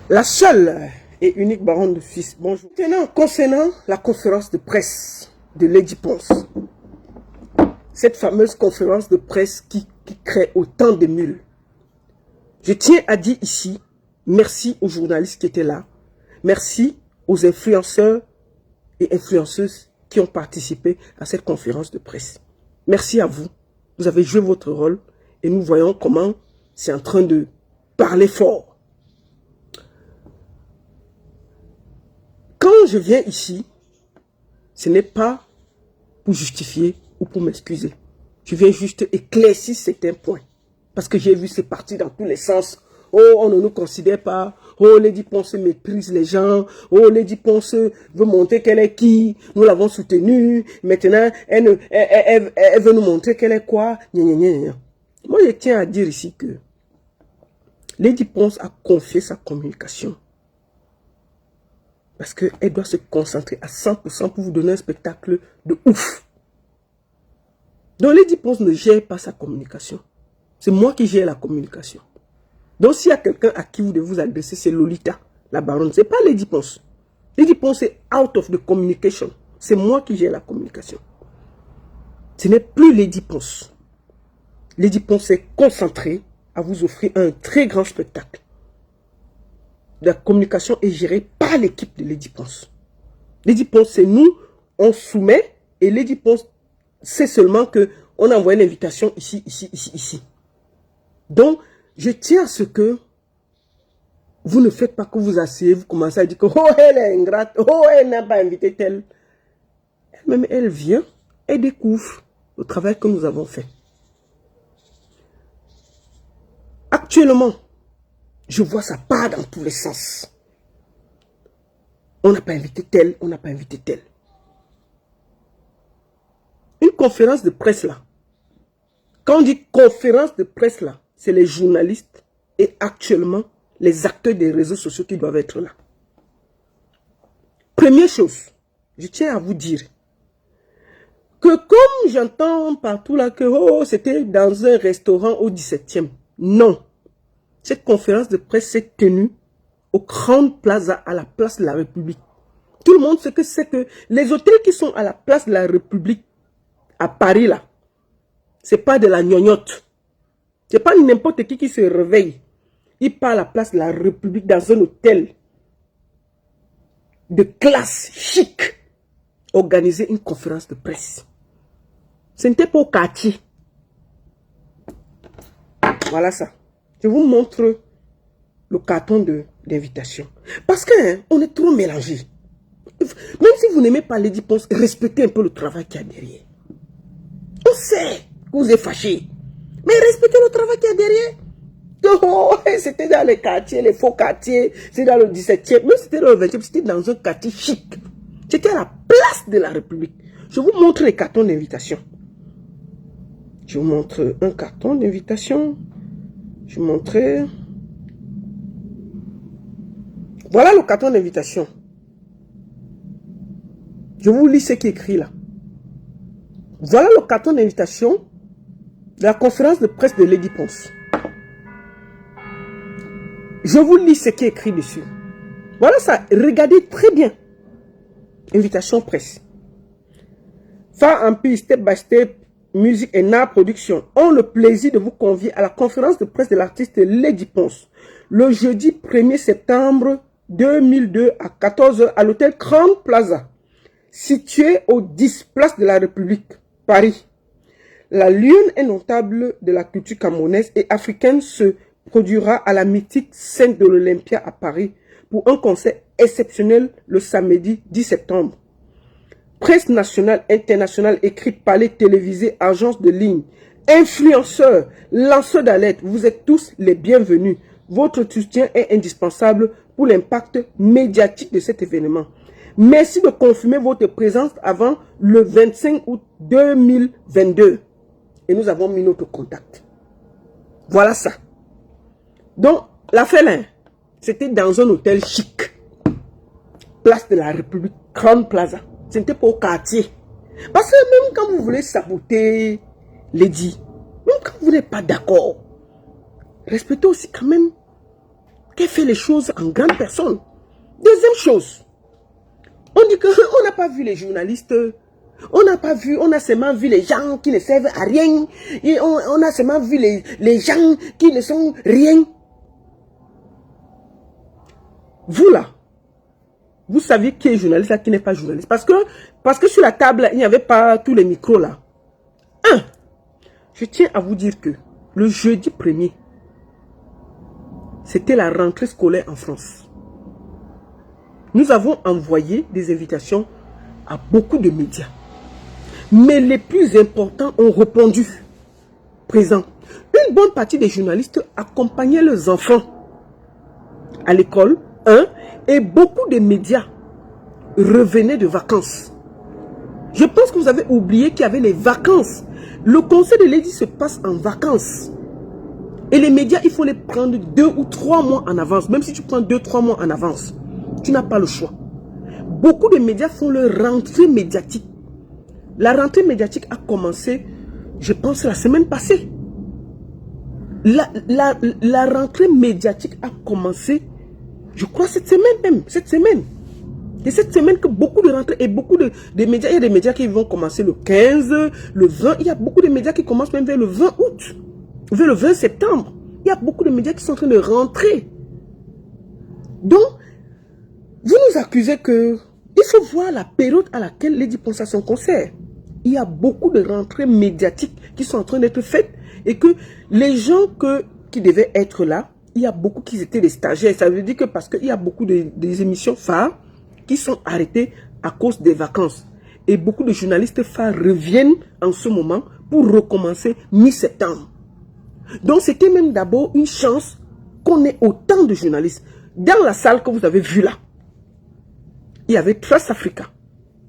La seule et unique baronne de Suisse. Bonjour. Maintenant, concernant la conférence de presse de Lady Ponce, cette fameuse conférence de presse qui crée autant de mules. Je tiens à dire ici, merci aux journalistes qui étaient là, merci aux influenceurs et influenceuses qui ont participé à cette conférence de presse. Merci à vous. Vous avez joué votre rôle et nous voyons comment c'est en train de parler fort. Quand je viens ici, ce n'est pas pour justifier ou pour m'excuser. Je viens juste éclaircir certains points. Parce que j'ai vu c'est parti dans tous les sens. Oh, on ne nous considère pas. Oh, Lady Ponce méprise les gens. Oh, Lady Ponce veut montrer qu'elle est qui. Nous l'avons soutenue. Maintenant, elle veut nous montrer qu'elle est quoi. Gna, gna, gna, gna. Moi, je tiens à dire ici que Lady Ponce a confié sa communication. Parce qu'elle doit se concentrer à 100% pour vous donner un spectacle de ouf. Donc, Lady Ponce ne gère pas sa communication. C'est moi qui gère la communication. Donc, s'il y a quelqu'un à qui vous devez vous adresser, c'est Lolita, la baronne. Ce n'est pas Lady Ponce. Lady Ponce est out of the communication. C'est moi qui gère la communication. Ce n'est plus Lady Ponce. Lady Ponce est concentrée à vous offrir un très grand spectacle. La communication est gérée par l'équipe de Lady Ponce. Lady Ponce, c'est nous, on soumet, et Lady Ponce, c'est seulement que on a envoyé l'invitation ici, ici, ici, ici. Donc, je tiens à ce que vous ne faites pas que vous asseyez, vous commencez à dire que oh, elle est ingrate, oh, elle n'a pas invité telle. Elle-même, elle vient, elle découvre le travail que nous avons fait. Actuellement, je vois ça part dans tous les sens. On n'a pas invité tel, on n'a pas invité tel. Une conférence de presse là. Quand on dit conférence de presse là, c'est les journalistes et actuellement les acteurs des réseaux sociaux qui doivent être là. Première chose, je tiens à vous dire que comme j'entends partout là que oh, c'était dans un restaurant au 17e. Non. Cette conférence de presse s'est tenue au Grand Plaza à la place de la République. Tout le monde sait que c'est que les hôtels qui sont à la place de la République à Paris là, c'est pas de la gnognotte. C'est pas n'importe qui se réveille. Il part à la place de la République dans un hôtel de classe chic. Organiser une conférence de presse. Ce n'était pas au quartier. Voilà ça. Je vous montre le carton d'invitation. Parce qu'on est trop mélangé. Même si vous n'aimez pas Lady Ponce, respectez un peu le travail qu'il y a derrière. On sait que vous êtes fâché. Mais respectez le travail qu'il y a derrière. Oh, c'était dans les quartiers, les faux quartiers. C'est dans le 17e. Même si c'était dans le 20e, c'était dans un quartier chic. C'était à la place de la République. Je vous montre les cartons d'invitation. Je vous montre un carton d'invitation. Je vous montre... Voilà le carton d'invitation. Je vous lis ce qui est écrit là. Voilà le carton d'invitation de la conférence de presse de Lady Ponce. Je vous lis ce qui est écrit dessus. Voilà ça. Regardez très bien. Invitation presse. Far Empire, Step by Step, Musique et Art Production ont le plaisir de vous convier à la conférence de presse de l'artiste Lady Ponce le jeudi 1er septembre 2002 à 14 h à l'hôtel Grand Plaza, situé au 10 Place de la République, Paris. La lune notable de la culture camerounaise et africaine se produira à la mythique scène de l'Olympia à Paris pour un concert exceptionnel le samedi 10 septembre. Presse nationale, internationale, écrite, palais, télévisé, agence de ligne, influenceurs, lanceurs d'alerte, vous êtes tous les bienvenus. Votre soutien est indispensable pour l'impact médiatique de cet événement. Merci de confirmer votre présence avant le 25 août 2022. Et nous avons mis notre contact. Voilà ça. Donc, la fête, c'était dans un hôtel chic. Place de la République, Grand Plaza. Ce n'était pas au quartier. Parce que même quand vous voulez saboter Lady, même quand vous n'êtes pas d'accord, respectez aussi quand même qu'elle fait les choses en grande personne. Deuxième chose, on dit qu'on n'a pas vu les journalistes, on a seulement vu les gens qui ne servent à rien, et on a seulement vu les gens qui ne sont rien. Vous là, vous saviez qui est journaliste et qui n'est pas journaliste. Parce que sur la table, il n'y avait pas tous les micros là. Je tiens à vous dire que le jeudi 1er, c'était la rentrée scolaire en France. Nous avons envoyé des invitations à beaucoup de médias. Mais les plus importants ont répondu présent. Une bonne partie des journalistes accompagnaient leurs enfants à l'école, et beaucoup de médias revenaient de vacances. Je pense que vous avez oublié qu'il y avait les vacances. Le conseil de Lady se passe en vacances. Et les médias, il faut les prendre 2 ou 3 mois en avance. Même si tu prends 2-3 mois en avance, tu n'as pas le choix. Beaucoup de médias font leur rentrée médiatique. La rentrée médiatique a commencé, je pense, la semaine passée. La rentrée médiatique a commencé, je crois, cette semaine même. Cette semaine. Et cette semaine que beaucoup de rentrées et beaucoup de médias, il y a des médias qui vont commencer le 15, le 20. Il y a beaucoup de médias qui commencent même vers le 20 août, vers le 20 septembre. Il y a beaucoup de médias qui sont en train de rentrer. Donc, vous nous accusez que il faut voir la période à laquelle Lady pense à son concert. Il y a beaucoup de rentrées médiatiques qui sont en train d'être faites et que les gens qui devaient être là, il y a beaucoup qui étaient des stagiaires. Ça veut dire que parce qu'il y a beaucoup des émissions phares qui sont arrêtées à cause des vacances. Et beaucoup de journalistes phares reviennent en ce moment pour recommencer mi-septembre. Donc c'était même d'abord une chance qu'on ait autant de journalistes. Dans la salle que vous avez vue là, il y avait Trace Africa,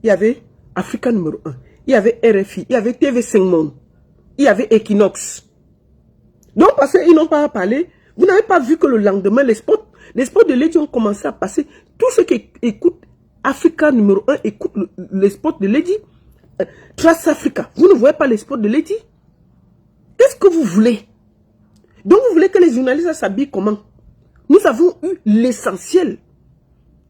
il y avait Africa numéro 1, il y avait RFI, il y avait TV5 Monde, il y avait Equinox. Donc parce qu'ils n'ont pas parlé, vous n'avez pas vu que le lendemain, les spots de Lady ont commencé à passer. Tous ceux qui écoutent Africa numéro 1 écoutent les spots de Lady. Trace Africa, vous ne voyez pas les spots de Lady? Qu'est-ce que vous voulez? Donc vous voulez que les journalistes s'habillent comment? Nous avons eu l'essentiel.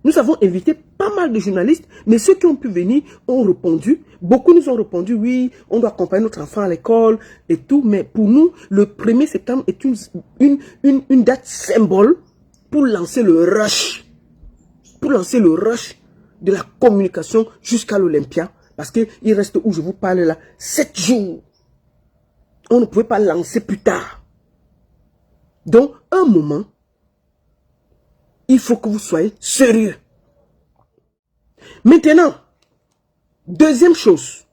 Nous avons invité pas mal de journalistes, mais ceux qui ont pu venir ont répondu. Beaucoup nous ont répondu, oui, on doit accompagner notre enfant à l'école et tout. Mais pour nous, le 1er septembre est une date symbole pour lancer le rush. Pour lancer le rush de la communication jusqu'à l'Olympia. Parce qu'il reste où je vous parle là, 7 jours. On ne pouvait pas lancer plus tard. Donc, un moment, il faut que vous soyez sérieux. Maintenant, deuxième chose.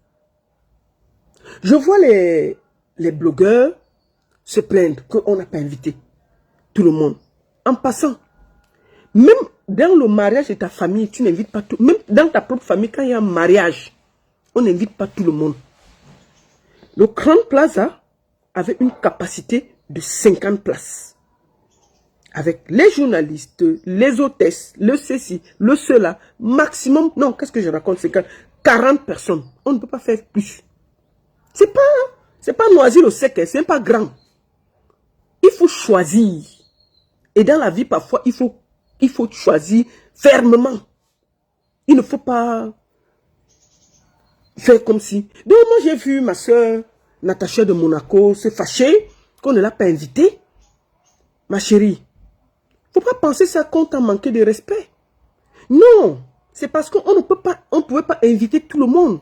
Je vois les blogueurs se plaindre qu'on n'a pas invité tout le monde. En passant, même dans le mariage de ta famille, tu n'invites pas tout. Même dans ta propre famille, quand il y a un mariage, on n'invite pas tout le monde. Le Grand Plaza avait une capacité de 50 places. Avec les journalistes, les hôtesses, le ceci, le cela, maximum, non, qu'est-ce que je raconte, c'est 40 personnes. On ne peut pas faire plus. C'est pas Noisy-le-Sec, c'est pas grand. Il faut choisir. Et dans la vie, parfois, il faut choisir fermement. Il ne faut pas faire comme si. Donc, moi, j'ai vu ma soeur Natacha de Monaco se fâcher qu'on ne l'a pas invitée. Ma chérie, il ne faut pas penser ça qu'on t'a manqué de respect. Non, c'est parce qu'on ne pouvait pas inviter tout le monde.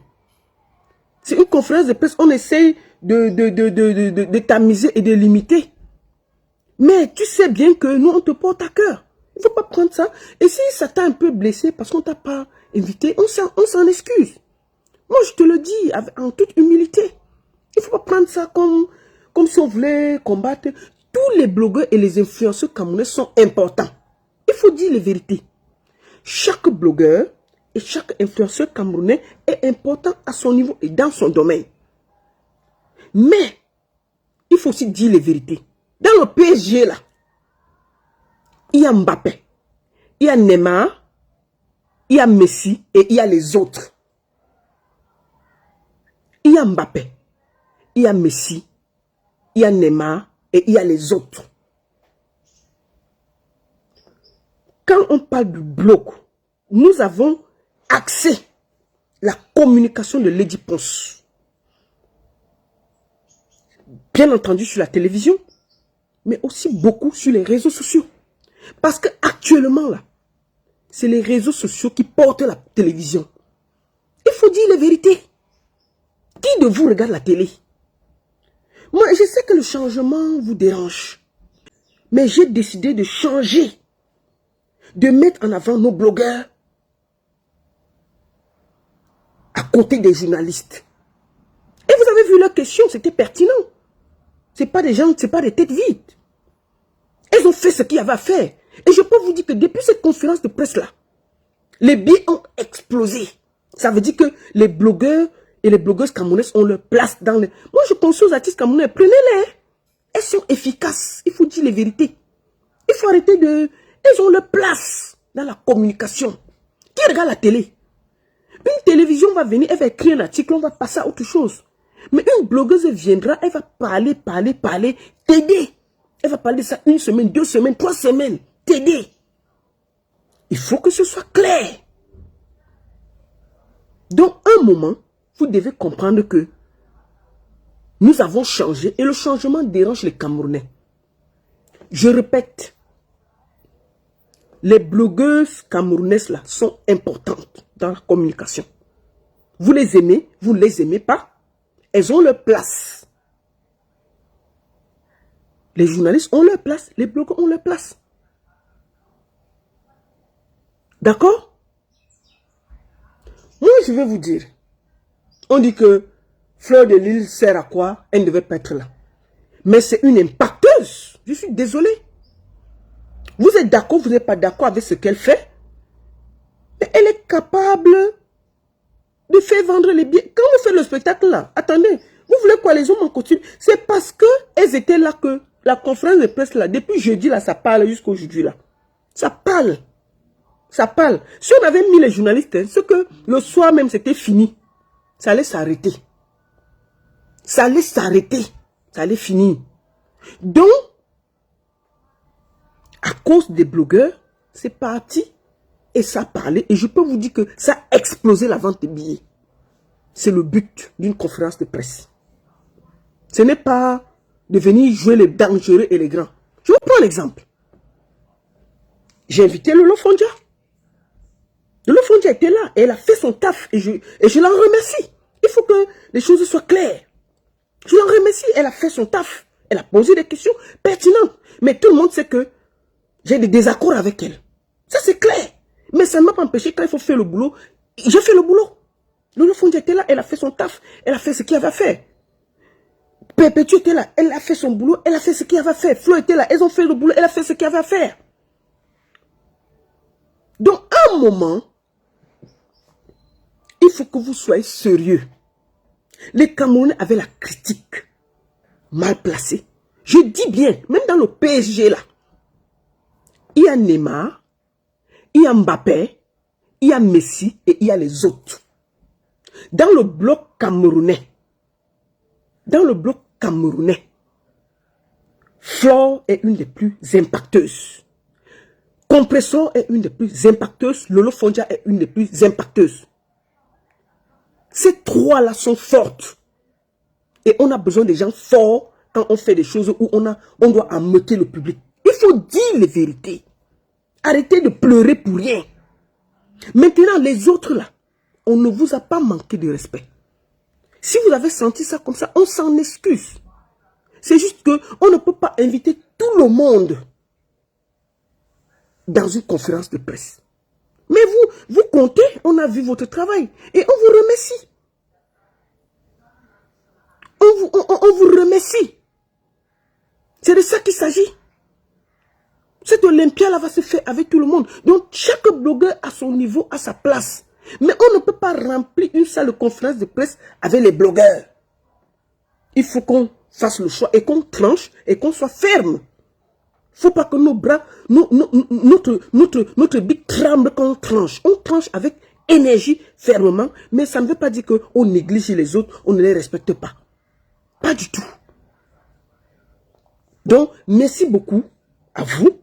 C'est une conférence de presse, on essaye de tamiser et de limiter. Mais tu sais bien que nous, on te porte à cœur. Il ne faut pas prendre ça. Et si ça t'a un peu blessé parce qu'on ne t'a pas invité, on s'en excuse. Moi, je te le dis en toute humilité. Il ne faut pas prendre ça comme si on voulait combattre. Tous les blogueurs et les influenceurs camerounais sont importants. Il faut dire les vérités. Chaque blogueur et chaque influenceur camerounais est important à son niveau et dans son domaine. Mais, il faut aussi dire les vérités. Dans le PSG, là, il y a Mbappé, il y a Neymar, il y a Messi et il y a les autres. Il y a Mbappé, il y a Messi, il y a Neymar et il y a les autres. Quand on parle du bloc, nous avons accès à la communication de Lady Ponce. Bien entendu sur la télévision, mais aussi beaucoup sur les réseaux sociaux. Parce qu'actuellement, là, c'est les réseaux sociaux qui portent la télévision. Il faut dire la vérité. Qui de vous regarde la télé? Moi, je sais que le changement vous dérange. Mais j'ai décidé de changer. De mettre en avant nos blogueurs à côté des journalistes. Et vous avez vu leurs questions, c'était pertinent. Ce n'est pas des gens, ce n'est pas des têtes vides. Elles ont fait ce qu'il y avait à faire. Et je peux vous dire que depuis cette conférence de presse-là, les billets ont explosé. Ça veut dire que les blogueurs et les blogueuses camerounaises ont leur place dans les... Moi, je conseille aux artistes camerounais, prenez-les. Elles sont efficaces. Il faut dire les vérités. Il faut arrêter de... Elles ont leur place dans la communication. Qui regarde la télé? Une télévision va venir, elle va écrire un article, on va passer à autre chose. Mais une blogueuse viendra, elle va parler, t'aider. Elle va parler de ça 1 semaine, 2 semaines, 3 semaines, t'aider. Il faut que ce soit clair. Donc, un moment, vous devez comprendre que nous avons changé et le changement dérange les Camerounais. Je répète, les blogueuses camerounaises là sont importantes dans la communication. Vous les aimez pas, elles ont leur place. Les journalistes ont leur place, les blogueurs ont leur place. D'accord? Moi, je vais vous dire, on dit que Fleur de Lys sert à quoi? Elle ne devait pas être là. Mais c'est une impacteuse. Je suis désolé. Vous êtes d'accord, vous n'êtes pas d'accord avec ce qu'elle fait? Mais elle est capable de faire vendre les billets. Quand vous faites le spectacle là, attendez, vous voulez quoi, les hommes en costume? C'est parce qu'elles étaient là que la conférence de presse là, depuis jeudi là, ça parle jusqu'aujourd'hui là. Ça parle. Ça parle. Si on avait mis les journalistes, hein, ce que le soir même c'était fini, ça allait s'arrêter. Ça allait s'arrêter. Ça allait finir. Donc, à cause des blogueurs, c'est parti et ça a parlé. Et je peux vous dire que ça a explosé la vente des billets. C'est le but d'une conférence de presse. Ce n'est pas de venir jouer les dangereux et les grands. Je vous prends l'exemple. J'ai invité Lolo Fondia. Lolo Fondia était là et elle a fait son taf et je l'en remercie. Il faut que les choses soient claires. Je l'en remercie, elle a fait son taf. Elle a posé des questions pertinentes. Mais tout le monde sait que j'ai des désaccords avec elle. Ça c'est clair. Mais ça ne m'a pas empêché quand il faut faire le boulot. J'ai fait le boulot. Lolo Fondia était là, elle a fait son taf. Elle a fait ce qu'il avait à faire. Perpétue était là, elle a fait son boulot, elle a fait ce qu'il avait à faire. Flo était là, elles ont fait le boulot, elle a fait ce qu'il avait à faire. Donc, à un moment, il faut que vous soyez sérieux. Les Camerounais avaient la critique mal placée. Je dis bien, même dans le PSG là, il y a Neymar, il y a Mbappé, il y a Messi et il y a les autres. Dans le bloc camerounais, Flore est une des plus impacteuses. Compressor est une des plus impacteuses. Lolo Fondia est une des plus impacteuses. Ces trois-là sont fortes. Et on a besoin des gens forts quand on fait des choses où on doit ameuter le public. Il faut dire les vérités. Arrêtez de pleurer pour rien. Maintenant, les autres là, on ne vous a pas manqué de respect. Si vous avez senti ça comme ça, on s'en excuse. C'est juste qu'on ne peut pas inviter tout le monde dans une conférence de presse. Mais vous comptez, on a vu votre travail et on vous remercie. On vous remercie. C'est de ça qu'il s'agit. Cette Olympia-là va se faire avec tout le monde. Donc, chaque blogueur à son niveau, à sa place. Mais on ne peut pas remplir une salle de conférence de presse avec les blogueurs. Il faut qu'on fasse le choix et qu'on tranche et qu'on soit ferme. Il ne faut pas que nos bras, notre big tremble quand on tranche. On tranche avec énergie, fermement, mais ça ne veut pas dire qu'on néglige les autres, on ne les respecte pas. Pas du tout. Donc, merci beaucoup à vous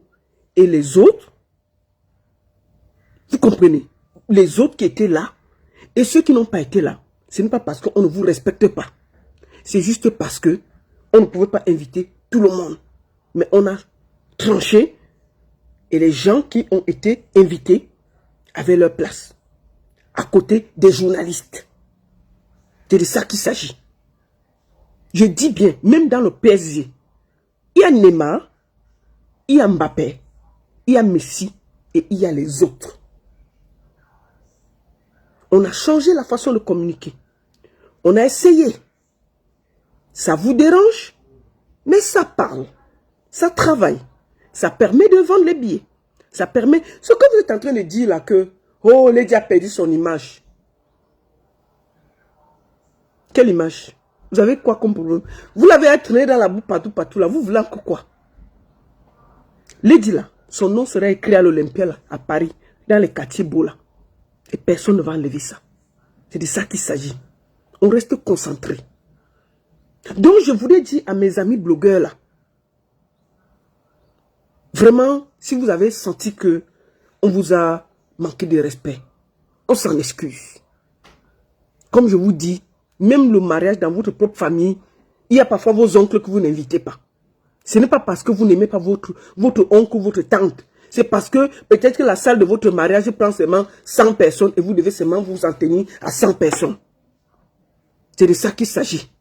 et les autres Vous comprenez? Les autres qui étaient là et ceux qui n'ont pas été là, ce n'est pas parce qu'on ne vous respecte pas. C'est juste parce que on ne pouvait pas inviter tout le monde. Mais on a tranché et les gens qui ont été invités avaient leur place. À côté des journalistes. C'est de ça qu'il s'agit. Je dis bien, même dans le PSG, il y a Neymar, il y a Mbappé, il y a Messi et il y a les autres. On a changé la façon de communiquer. On a essayé. Ça vous dérange, mais ça parle. Ça travaille. Ça permet de vendre les billets. Ça permet... Ce que vous êtes en train de dire là que... Oh, Lady a perdu son image. Quelle image? Vous avez quoi comme problème? Vous l'avez traîné dans la boue partout là. Vous voulez encore quoi? Lady là, son nom sera écrit à l'Olympia là, à Paris, dans les quartiers beaux là. Et personne ne va enlever ça. C'est de ça qu'il s'agit. On reste concentré. Donc je voulais dire à mes amis blogueurs là, vraiment, si vous avez senti que on vous a manqué de respect, on s'en excuse. Comme je vous dis, même le mariage dans votre propre famille, il y a parfois vos oncles que vous n'invitez pas. Ce n'est pas parce que vous n'aimez pas votre oncle ou votre tante. C'est parce que peut-être que la salle de votre mariage prend seulement 100 personnes et vous devez seulement vous en tenir à 100 personnes. C'est de ça qu'il s'agit.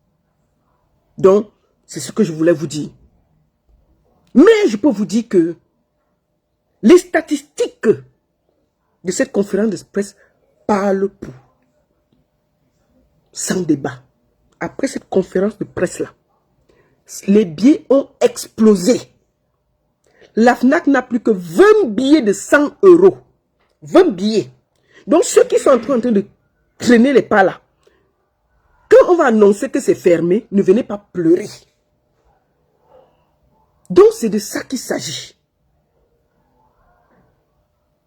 Donc, c'est ce que je voulais vous dire. Mais je peux vous dire que les statistiques de cette conférence de presse parlent pour. Sans débat. Après cette conférence de presse-là, les billets ont explosé. La FNAC n'a plus que 20 billets de 100 €. 20 billets. Donc ceux qui sont en train de traîner les pas là, quand on va annoncer que c'est fermé, ne venez pas pleurer. Donc c'est de ça qu'il s'agit.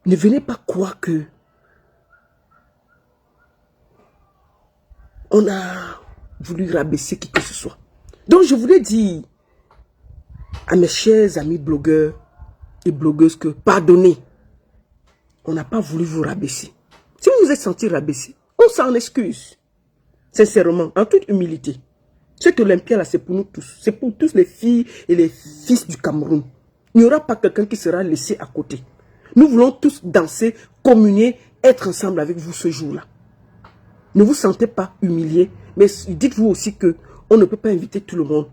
Ne venez pas croire que on a voulu rabaisser qui que ce soit. Donc je voulais dire à mes chers amis blogueurs et blogueuses que pardonnez. On n'a pas voulu vous rabaisser. Si vous vous êtes senti rabaissé, on s'en excuse. Sincèrement, en toute humilité. Ce que l'Olympia là, c'est pour nous tous. C'est pour tous les filles et les fils du Cameroun. Il n'y aura pas quelqu'un qui sera laissé à côté. Nous voulons tous danser, communier, être ensemble avec vous ce jour-là. Ne vous sentez pas humilié, mais dites-vous aussi que on ne peut pas inviter tout le monde.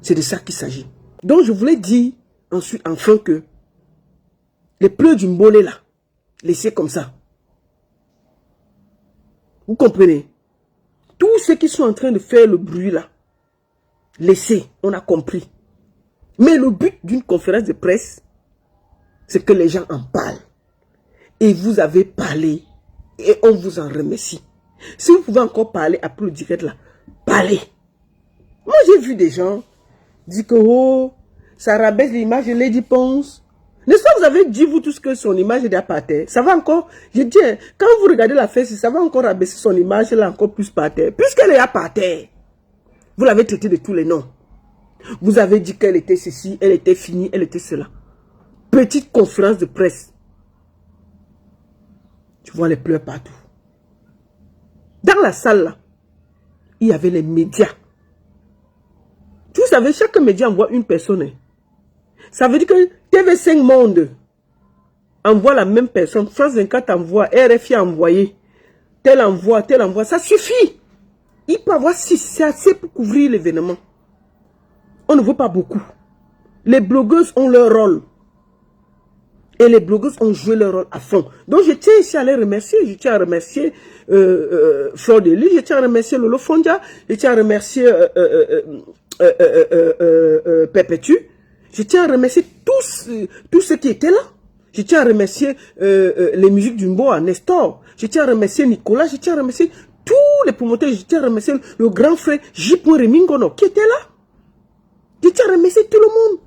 C'est de ça qu'il s'agit. Donc je voulais dire ensuite, enfin que les pleurs du Mbolé là, laissez comme ça. Vous comprenez? Tous ceux qui sont en train de faire le bruit là, laissez, on a compris. Mais le but d'une conférence de presse, c'est que les gens en parlent. Et vous avez parlé et on vous en remercie. Si vous pouvez encore parler après le direct là, parlez. Moi j'ai vu des gens dire que oh, ça rabaisse l'image de Lady Ponce. N'est-ce pas, vous avez dit vous tous que son image est par terre. Ça va encore, je dis, quand vous regardez la fesse, ça va encore rabaisser son image là encore plus par terre. Puisqu'elle est par terre. Vous l'avez traité de tous les noms. Vous avez dit qu'elle était ceci, elle était finie, elle était cela. Petite conférence de presse. Tu vois les pleurs partout. Dans la salle là, il y avait les médias. Vous savez, chaque média envoie une personne. Hein. Ça veut dire que TV5 Monde envoie la même personne. France 24 envoie, RFI a envoyé. Tel envoie. Ça suffit. Il peut avoir 6, c'est assez pour couvrir l'événement. On ne veut pas beaucoup. Les blogueuses ont leur rôle. Et les blogueuses ont joué leur rôle à fond. Donc je tiens ici à les remercier. Je tiens à remercier Fleur de Lys. Je tiens à remercier Lolo Fondia. Je tiens à remercier Perpétue. Je tiens à remercier tous ceux qui étaient là. Je tiens à remercier les musiques du Mboa, Nestor. Je tiens à remercier Nicolas. Je tiens à remercier tous les promoteurs. Je tiens à remercier le grand frère J. Remingono qui était là. Je tiens à remercier tout le monde.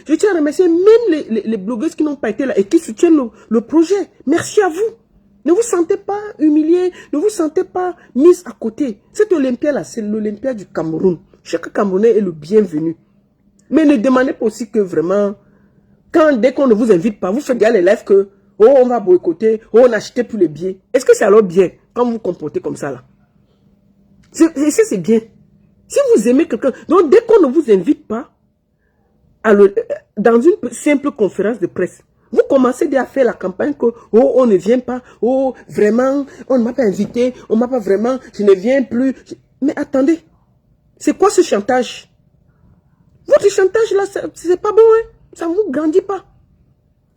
Je tiens à remercier même les blogueuses qui n'ont pas été là et qui soutiennent le projet. Merci à vous. Ne vous sentez pas humilié, ne vous sentez pas mis à côté. Cette Olympia-là, c'est l'Olympia du Cameroun. Chaque Camerounais est le bienvenu. Mais ne demandez pas aussi que vraiment, dès qu'on ne vous invite pas, vous faites bien les lives que oh, on va boycotter, oh, on n'achetait plus les billets. Est-ce que c'est alors bien quand vous vous comportez comme ça là? C'est bien. Si vous aimez quelqu'un, donc dès qu'on ne vous invite pas dans une simple conférence de presse, vous commencez déjà à faire la campagne que, oh, on ne vient pas, oh, vraiment, on ne m'a pas invité, on ne m'a pas vraiment, je ne viens plus. Mais attendez, c'est quoi ce chantage? Votre chantage là, c'est pas bon, hein? Ça ne vous grandit pas.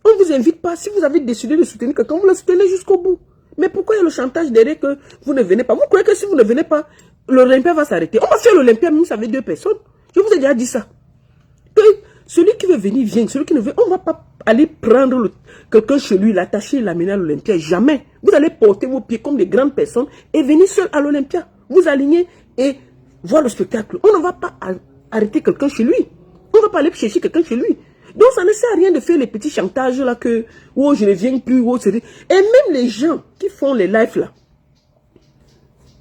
On ne vous invite pas. Si vous avez décidé de soutenir quelqu'un, vous le soutenez jusqu'au bout. Mais pourquoi il y a le chantage derrière que vous ne venez pas? Vous croyez que si vous ne venez pas, l'Olympia va s'arrêter? On va faire l'Olympia même si avec 2 personnes. Je vous ai déjà dit ça. Que celui qui veut venir, vient. Celui qui ne veut, on ne va pas aller prendre quelqu'un chez lui, l'attacher, l'amener à l'Olympia. Jamais. Vous allez porter vos pieds comme des grandes personnes et venir seul à l'Olympia. Vous alignez et voir le spectacle. On ne va pas arrêter quelqu'un chez lui. On ne va pas aller chercher quelqu'un chez lui. Donc ça ne sert à rien de faire les petits chantages là que oh je ne viens plus, oh c'est... Et même les gens qui font les lives là,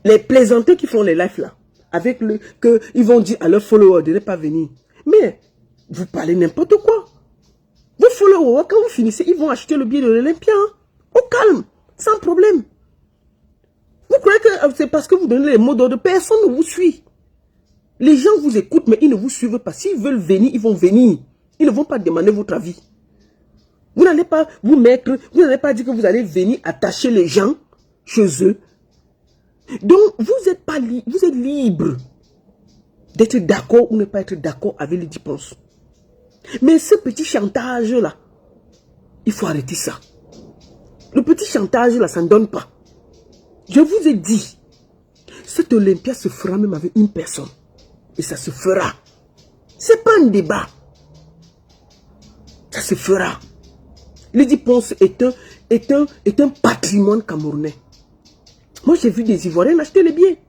les plaisanteurs qui font les lives là, avec le que ils vont dire à leurs followers de ne pas venir. Mais vous parlez n'importe quoi. Vos followers, quand vous finissez, ils vont acheter le billet de l'Olympia, hein, au calme, sans problème. Vous croyez que c'est parce que vous donnez les mots d'ordre, personne ne vous suit. Les gens vous écoutent, mais ils ne vous suivent pas. S'ils veulent venir, ils vont venir. Ils ne vont pas demander votre avis. Vous n'allez pas vous mettre, vous n'allez pas dire que vous allez venir attacher les gens chez eux. Donc, vous êtes pas libre, vous êtes libre d'être d'accord ou ne pas être d'accord avec les dépenses. Mais ce petit chantage-là, il faut arrêter ça. Le petit chantage-là, ça ne donne pas. Je vous ai dit, cette Olympia se fera même avec une personne. Et ça se fera. Ce n'est pas un débat. Ça se fera. Lady Ponce est un patrimoine camerounais. Moi, j'ai vu des Ivoiriens acheter les billets.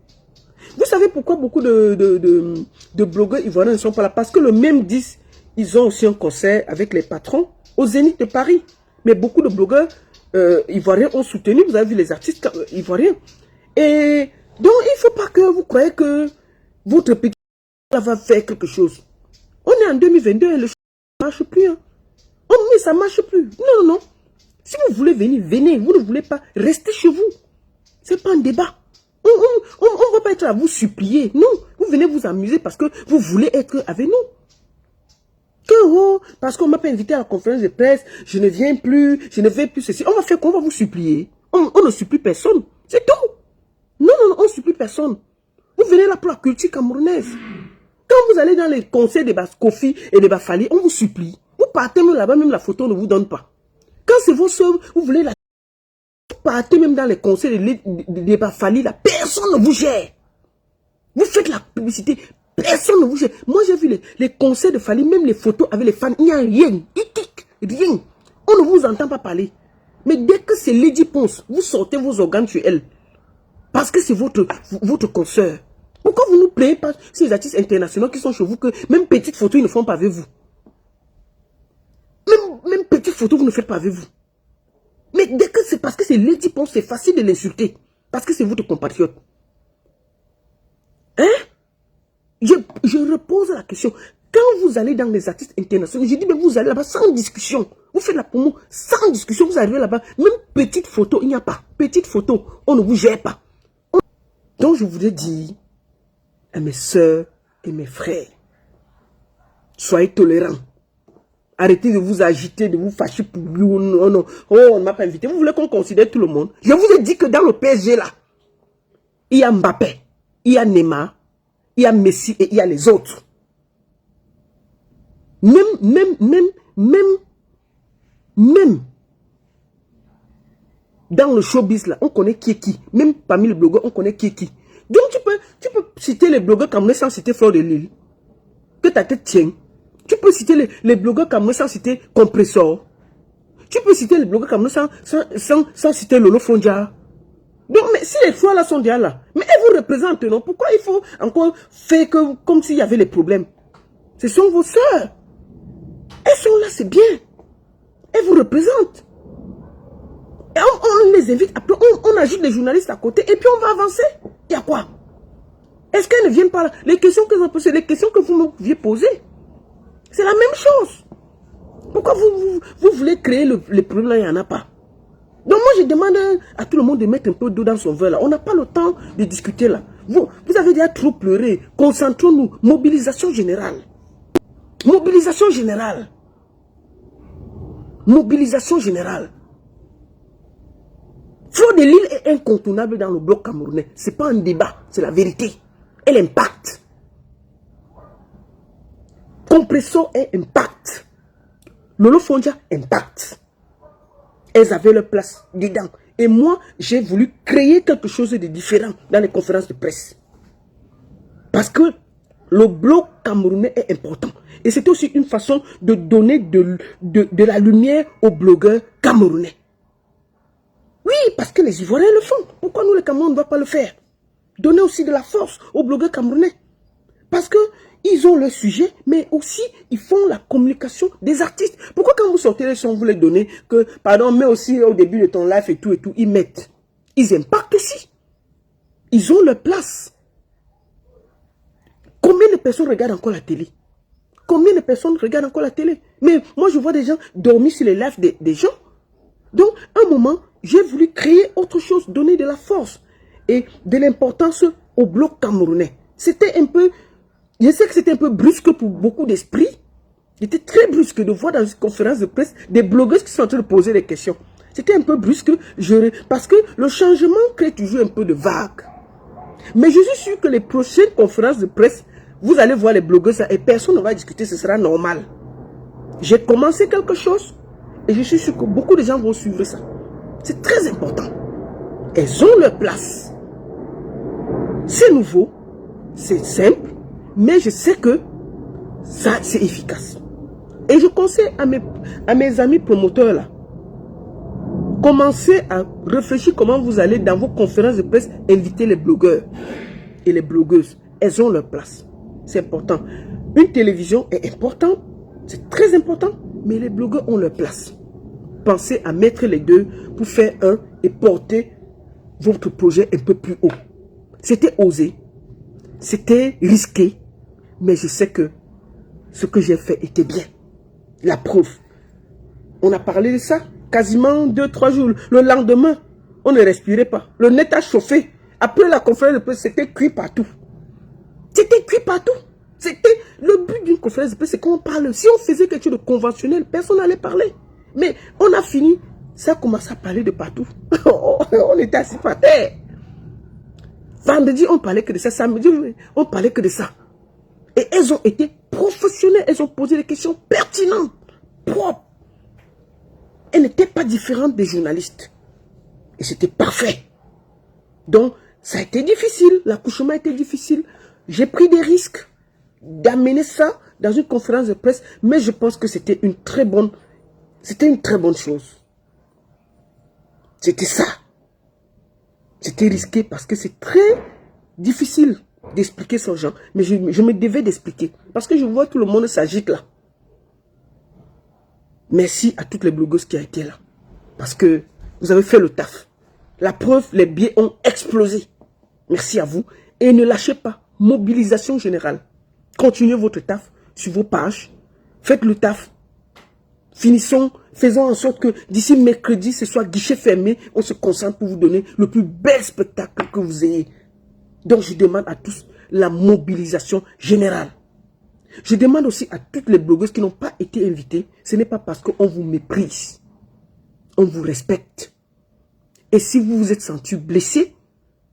Vous savez pourquoi beaucoup de blogueurs ivoiriens ne sont pas là? Parce que le même 10, ils ont aussi un concert avec les patrons au Zénith de Paris. Mais beaucoup de blogueurs ivoiriens ont soutenu, vous avez vu les artistes ivoiriens. Et donc, il ne faut pas que vous croyez que votre petit va faire quelque chose. On est en 2022 et le ne marche plus. Hein. Oh, mais ça ne marche plus. Non, non, non. Si vous voulez venir, venez. Vous ne voulez pas, restez chez vous. Ce n'est pas un débat. On ne va pas être à vous supplier. Non, vous venez vous amuser parce que vous voulez être avec nous. Que oh, parce qu'on ne m'a pas invité à la conférence de presse, je ne viens plus, je ne vais plus ceci. On va faire quoi? On va vous supplier. On ne supplie personne. C'est tout. Non, non, non, on ne supplie personne. Vous venez là pour la culture camerounaise. Quand vous allez dans les concerts de Kofi et de Bafali, on vous supplie. Vous partez même là-bas, même la photo ne vous donne pas. Quand c'est vos soeurs, vous voulez la... Vous partez même dans les concerts de Bafali, là, personne ne vous gère. Vous faites la publicité, personne ne vous gère. Moi, j'ai vu les concerts de Fali, même les photos avec les fans, il n'y a rien. Rien. On ne vous entend pas parler. Mais dès que c'est Lady Ponce, vous sortez vos organes sur elle. Parce que c'est votre consoeur. Pourquoi vous ne nous plaignez pas ces artistes internationaux qui sont chez vous que même petites photos, ils ne font pas avec vous? Même petites photos, vous ne faites pas avec vous. Mais dès que c'est parce que c'est Lady Ponce, c'est facile de l'insulter. Parce que c'est votre compatriote. Hein? Je repose la question. Quand vous allez dans les artistes internationaux, je dis, mais vous allez là-bas sans discussion. Vous faites la promo sans discussion. Vous arrivez là-bas, même petite photo, il n'y a pas. Petite photo, on ne vous gère pas. Donc je voudrais dire à mes soeurs et mes frères, soyez tolérants. Arrêtez de vous agiter, de vous fâcher pour lui. Oh non, oh, on ne m'a pas invité. Vous voulez qu'on considère tout le monde? Je vous ai dit que dans le PSG là, il y a Mbappé, il y a Neymar, il y a Messi et il y a les autres. Même dans le showbiz là, on connaît qui est qui. Même parmi les blogueurs, on connaît qui est qui. Donc tu peux citer les blogueurs camerounais sans citer Fleur de Lille. Que ta tête tienne. Tu peux citer les blogueurs camerounais sans citer Compressor. Tu peux citer les blogueurs camerounais sans citer Lolo Fondia. Donc, mais si les fois là sont déjà là, mais elles vous représentent, non? Pourquoi il faut encore faire comme s'il y avait les problèmes? Ce sont vos soeurs. Elles sont là, c'est bien. Elles vous représentent. Et on les invite, après on ajoute les journalistes à côté et puis on va avancer. Il y a quoi? Est-ce qu'elles ne viennent pas là? Les questions que c'est les questions que vous me pouviez poser. C'est la même chose. Pourquoi vous voulez créer les problèmes là, il n'y en a pas? Donc moi, je demande à tout le monde de mettre un peu d'eau dans son verre là. On n'a pas le temps de discuter là. Vous avez déjà trop pleuré. Concentrons-nous. Mobilisation générale. Mobilisation générale. Mobilisation générale. Fleur de Lille est incontournable dans le bloc camerounais. Ce n'est pas un débat, c'est la vérité. Elle impacte. Compresso est impact. Lolo Fondia impact. Elles avaient leur place dedans. Et moi, j'ai voulu créer quelque chose de différent dans les conférences de presse. Parce que le bloc camerounais est important. Et c'était aussi une façon de donner de la lumière aux blogueurs camerounais. Oui, parce que les Ivoiriens le font. Pourquoi nous, les Camerounais, on ne va pas le faire? Donner aussi de la force aux blogueurs camerounais. Parce que ils ont le sujet, mais aussi, ils font la communication des artistes. Pourquoi quand vous sortez les sons, vous les donnez que, pardon, mais aussi au début de ton live et tout, ils mettent. Ils impactent aussi. Ils ont leur place. Combien de personnes regardent encore la télé? Combien de personnes regardent encore la télé? Mais moi, je vois des gens dormir sur les lives des gens. Donc, à un moment, j'ai voulu créer autre chose, donner de la force et de l'importance au bloc camerounais. C'était un peu, je sais que c'était un peu brusque pour beaucoup d'esprits. C'était très brusque de voir dans une conférence de presse des blogueurs qui sont en train de poser des questions. C'était un peu brusque, parce que le changement crée toujours un peu de vague. Mais je suis sûr que les prochaines conférences de presse, vous allez voir les blogueurs et personne ne va discuter, ce sera normal. J'ai commencé quelque chose et je suis sûr que beaucoup de gens vont suivre ça. C'est très important. Elles ont leur place. C'est nouveau, c'est simple, mais je sais que ça, c'est efficace. Et je conseille à mes amis promoteurs là, commencez à réfléchir comment vous allez dans vos conférences de presse inviter les blogueurs et les blogueuses. Elles ont leur place. C'est important. Une télévision est importante, c'est très important, mais les blogueurs ont leur place. Pensez à mettre les deux pour faire un et porter votre projet un peu plus haut. C'était osé, c'était risqué, mais je sais que ce que j'ai fait était bien. La preuve, on a parlé de ça quasiment 2-3 jours. Le lendemain, on ne respirait pas. Le net a chauffé. Après la conférence de presse, c'était cuit partout. C'était cuit partout. C'était le but d'une conférence de presse, c'est qu'on parle. Si on faisait quelque chose de conventionnel, personne n'allait parler. Mais on a fini, ça a commencé à parler de partout. On était assis par terre. Vendredi, on parlait que de ça. Samedi, on parlait que de ça. Et elles ont été professionnelles. Elles ont posé des questions pertinentes, propres. Elles n'étaient pas différentes des journalistes. Et c'était parfait. Donc, ça a été difficile. L'accouchement a été difficile. J'ai pris des risques d'amener ça dans une conférence de presse. Mais je pense que c'était une très bonne chose. C'était ça. C'était risqué parce que c'est très difficile d'expliquer ça aux gens. Mais je me devais d'expliquer. Parce que je vois tout le monde s'agite là. Merci à toutes les blogueuses qui ont été là. Parce que vous avez fait le taf. La preuve, les billets ont explosé. Merci à vous. Et ne lâchez pas. Mobilisation générale. Continuez votre taf sur vos pages. Faites le taf. Finissons, faisons en sorte que d'ici mercredi, ce soit guichet fermé. On se concentre pour vous donner le plus bel spectacle que vous ayez. Donc je demande à tous la mobilisation générale. Je demande aussi à toutes les blogueuses qui n'ont pas été invitées, ce n'est pas parce qu'on vous méprise. On vous respecte. Et si vous vous êtes senti blessé,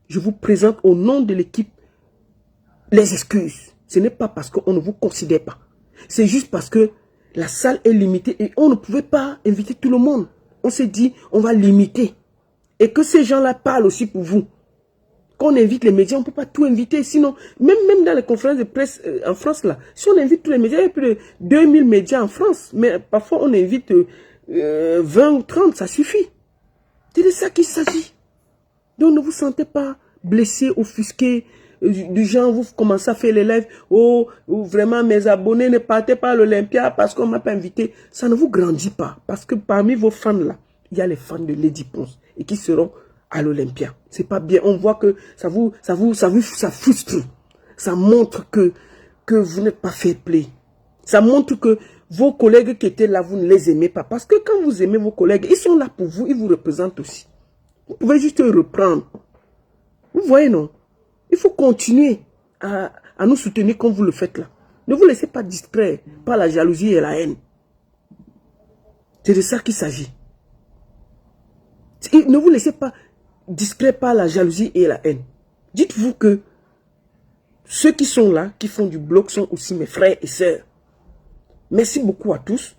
je vous présente au nom de l'équipe les excuses. Ce n'est pas parce qu'on ne vous considère pas. C'est juste parce que la salle est limitée et on ne pouvait pas inviter tout le monde. On s'est dit, on va limiter. Et que ces gens-là parlent aussi pour vous. Quand on invite les médias, on ne peut pas tout inviter. Sinon, même dans les conférences de presse en France, là, si on invite tous les médias, il y a plus de 2000 médias en France. Mais parfois, on invite 20 ou 30, ça suffit. C'est de ça qu'il s'agit. Donc, ne vous sentez pas blessé, offusqué. Du genre, vous commencez à faire les lives. Oh, vraiment, mes abonnés ne partaient pas à l'Olympia parce qu'on ne m'a pas invité. Ça ne vous grandit pas. Parce que parmi vos fans, là, il y a les fans de Lady Ponce et qui seront à l'Olympia. C'est pas bien. On voit que ça frustre. Ça montre que vous n'êtes pas fair play. Ça montre que vos collègues qui étaient là, vous ne les aimez pas. Parce que quand vous aimez vos collègues, ils sont là pour vous, ils vous représentent aussi. Vous pouvez juste reprendre. Vous voyez, non? Il faut continuer à nous soutenir comme vous le faites là. Ne vous laissez pas distraire par la jalousie et la haine. C'est de ça qu'il s'agit. Ne vous laissez pas distraire par la jalousie et la haine. Dites-vous que ceux qui sont là, qui font du blog, sont aussi mes frères et sœurs. Merci beaucoup à tous.